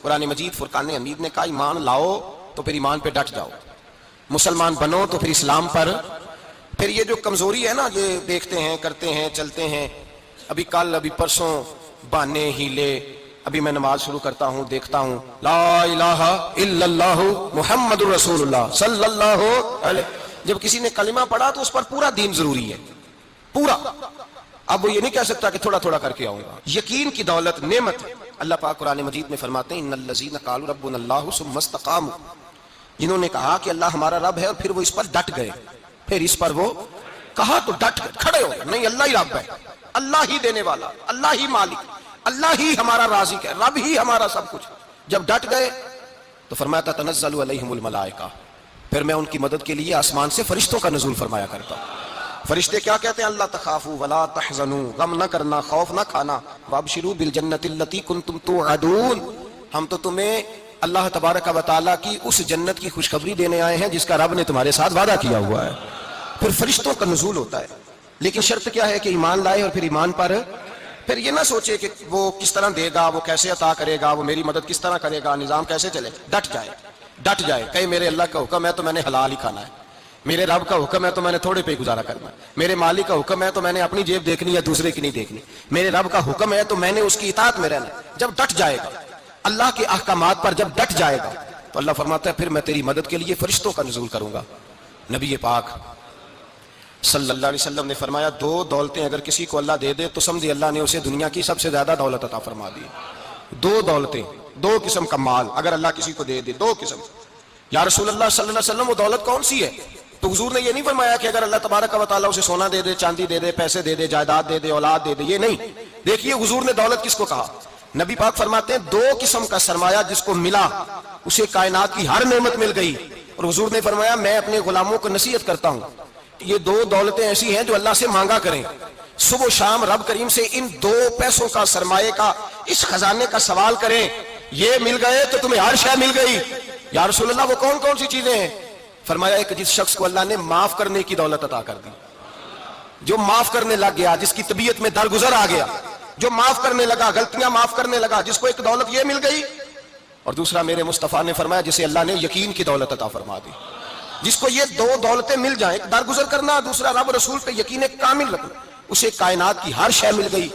قرآن مجید فرقان حمید نے کہا ایمان لاؤ تو پھر ایمان پہ ڈٹ جاؤ، مسلمان بنو تو پھر اسلام پر۔ پھر یہ جو کمزوری ہے نا، یہ دیکھتے ہیں، کرتے ہیں، چلتے ہیں، ابھی کل ابھی پرسوں بہانے ہیلے، ابھی میں نماز شروع کرتا ہوں دیکھتا ہوں لا الہ الا اللہ محمد رسول اللہ صلی اللہ علیہ، جب کسی نے کلمہ پڑھا تو اس پر پورا دین ضروری ہے، پورا۔ اب وہ یہ نہیں کہہ سکتا کہ تھوڑا تھوڑا کر کے آؤں گا۔ یقین کی دولت نعمت ہے۔ اللہ پاک قرآن مجید میں فرماتے ہیں ان الذین قالوا ربنا اللہ ثم استقاموا، جنہوں نے کہا کہ اللہ ہمارا رب ہے اور پھر وہ اس پر ڈٹ گئے، پھر اس پر وہ کہا تو ڈٹ گئے، کھڑے ہو گئے، نہیں اللہ ہی رب ہے، اللہ ہی دینے والا، اللہ ہی مالک، اللہ ہی ہمارا رازق ہے، رب ہی ہمارا سب کچھ۔ جب ڈٹ گئے تو فرمایا تنزل علیہم الملائکہ، پھر میں ان کی مدد کے لیے آسمان سے فرشتوں کا نزول فرمایا کرتا ہوں۔ فرشتے کیا کہتے ہیں؟ اللہ تخافوا ولا تحزنوا، غم نہ کرنا، خوف نہ کھانا، وابشروا بالجنۃ التی کنتم توعدون، ہم تو تمہیں اللہ تبارک و تعالیٰ کی اس جنت کی خوشخبری دینے آئے ہیں جس کا رب نے تمہارے ساتھ وعدہ کیا ہوا ہے۔ پھر فرشتوں کا نزول ہوتا ہے، لیکن شرط کیا ہے کہ ایمان لائے، اور پھر ایمان پر پھر یہ نہ سوچے کہ وہ کس طرح دے گا، وہ کیسے عطا کرے گا، وہ میری مدد کس طرح کرے گا، نظام کیسے چلے، ڈٹ جائے، ڈٹ جائے، کہے میرے اللہ کا حکم ہے تو میں نے حلال ہی کھانا ہے، میرے رب کا حکم ہے تو میں نے تھوڑے پہ گزارا کرنا ہے، میرے مالک کا حکم ہے تو میں نے اپنی جیب دیکھنی ہے، دوسرے کی نہیں دیکھنی، میرے رب کا حکم ہے تو میں نے اس کی اطاعت میں رہنا۔ جب ڈٹ جائے گا اللہ کے احکامات پر، جب ڈٹ جائے گا تو اللہ فرماتا ہے پھر میں تیری مدد کے لیے فرشتوں کا نزول کروں گا۔ نبی پاک صلی اللہ علیہ وسلم نے فرمایا دو دولتیں اگر کسی کو اللہ دے دے تو سمجھے اللہ نے اسے دنیا کی سب سے زیادہ دولت عطا فرما دی۔ دو دولتیں، دو قسم کا مال اگر اللہ کسی کو دے دے، دو قسم۔ یا رسول اللہ صلی اللہ علیہ وسلم وہ دولت کون سی ہے؟ تو حضور نے یہ نہیں فرمایا کہ اگر اللہ تبارک و تعالیٰ اسے سونا دے دے، چاندی دے دے، پیسے دے دے، جائیداد دے دے، اولاد دے دے، یہ نہیں۔ دیکھیے حضور نے دولت کس کو کہا؟ نبی پاک فرماتے ہیں دو قسم کا سرمایہ جس کو ملا اسے کائنات کی ہر نعمت مل گئی، اور حضور نے فرمایا میں اپنے غلاموں کو نصیحت کرتا ہوں یہ دو دولتیں ایسی ہیں جو اللہ سے مانگا کریں، صبح و شام رب کریم سے ان دو پیسوں کا، سرمایے کا، اس خزانے کا سوال کریں، یہ مل گئے تو تمہیں ہر شے مل گئی۔ یا رسول اللہ وہ کون کون سی چیزیں ہیں؟ فرمایا ایک جس شخص کو اللہ نے معاف کرنے کی دولت عطا کر دی، جو معاف کرنے لگ گیا، جس کی طبیعت میں درگزر آ گیا، جو معاف کرنے لگا، غلطیاں معاف کرنے لگا، جس کو ایک دولت یہ مل گئی۔ اور دوسرا میرے مصطفیٰ نے فرمایا جسے اللہ نے یقین کی دولت عطا فرما دی، جس کو یہ دو دولتیں مل جائیں، ایک درگزر کرنا، دوسرا رب رسول پہ یقین کامل رکھنا، اسے کائنات کی ہر شے مل گئی۔